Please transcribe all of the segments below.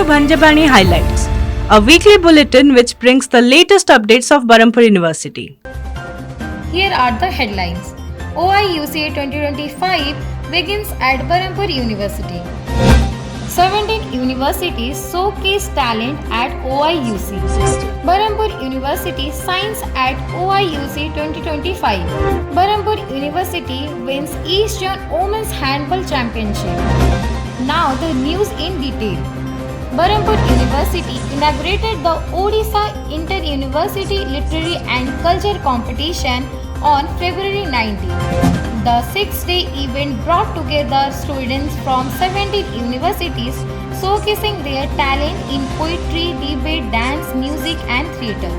Bhanjabani Highlights, a weekly bulletin which brings the latest updates of Berhampur University. Here are the headlines. OIUC 2025 begins at Berhampur University. 17 universities showcase talent at OIUC. Berhampur University signs at OIUC 2025. Berhampur University wins East Zone Women's Handball Championship. Now the news in detail. Berhampur University inaugurated the Odisha Inter-University Literary and Culture Competition on February 19. The 6-day event brought together students from 17 universities showcasing their talent in poetry, debate, dance, music and theatre.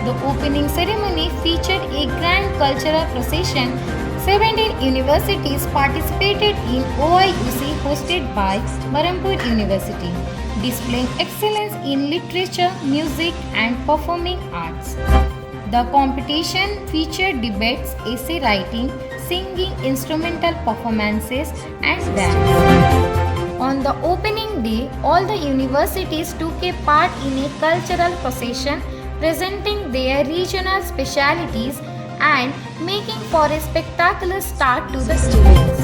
The opening ceremony featured a grand cultural procession. 17 universities participated in OIUC hosted by Berhampur University, displaying excellence in literature, music and performing arts. The competition featured debates, essay writing, singing, instrumental performances and dance. On the opening day, all the universities took a part in a cultural procession presenting their regional specialities and making for a spectacular start to the students.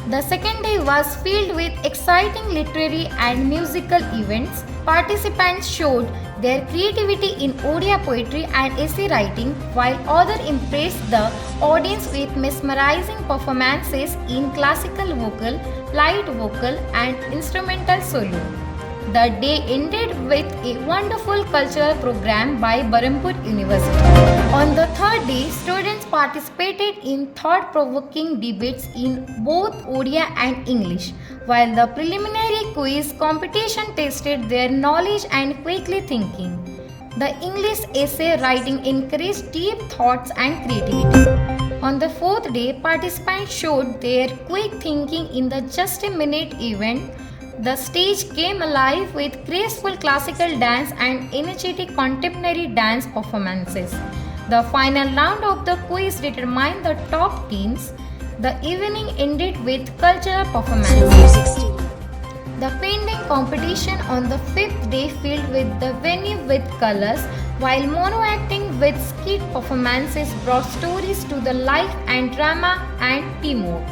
The second day was filled with exciting literary and musical events. Participants showed their creativity in Odia poetry and essay writing, while others impressed the audience with mesmerizing performances in classical vocal, light vocal, and instrumental solo. The day ended with a wonderful cultural program by Berhampur University. On the third day, students participated in thought-provoking debates in both Odia and English, while the preliminary quiz competition tested their knowledge and quickly thinking. The English essay writing encouraged deep thoughts and creativity. On the fourth day, participants showed their quick thinking in the Just a Minute event. The stage came alive with graceful classical dance and energetic contemporary dance performances. The final round of the quiz determined the top teams. The evening ended with cultural performances. The painting competition on the fifth day filled with the venue with colors, while mono acting with skit performances brought stories to the life and drama and teamwork.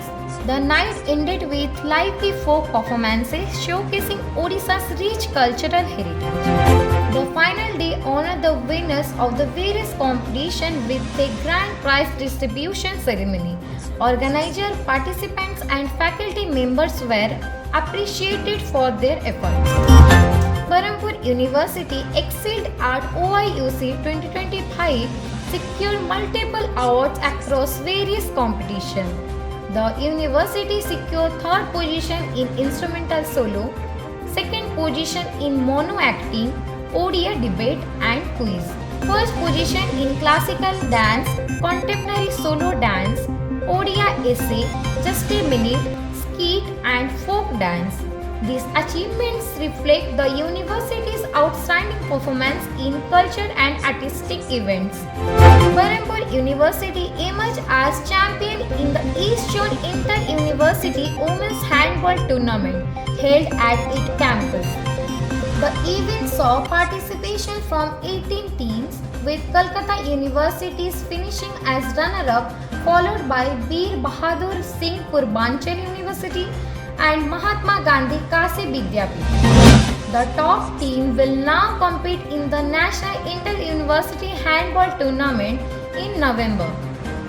The night ended with lively folk performances showcasing Odisha's rich cultural heritage. The final day honored the winners of the various competitions with a grand prize distribution ceremony. Organizers, participants and faculty members were appreciated for their efforts. Berhampur University excelled at OIUC 2025, secured multiple awards across various competitions. The university secured third position in instrumental solo, second position in mono acting, Odia debate and quiz, first position in classical dance, contemporary solo dance, Odia essay, Just a Minute, skit and folk dance. These achievements reflect the university's outstanding performance in culture and artistic events. Berhampur University emerged as champion in the East Zone Inter-University Women's Handball Tournament held at its campus. The event saw participation from 18 teams, with Kolkata Universities finishing as runner-up, followed by Bir Bahadur Singh Purbanchal University and Mahatma Gandhi Kasi Vidyapith. The top team will now compete in the National Inter-University Handball Tournament in November.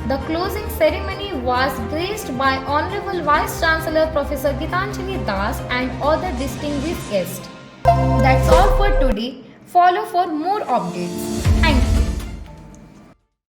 The closing ceremony was graced by Honorable Vice Chancellor Professor Gitanjali Das and other distinguished guests. That's all for today. Follow for more updates.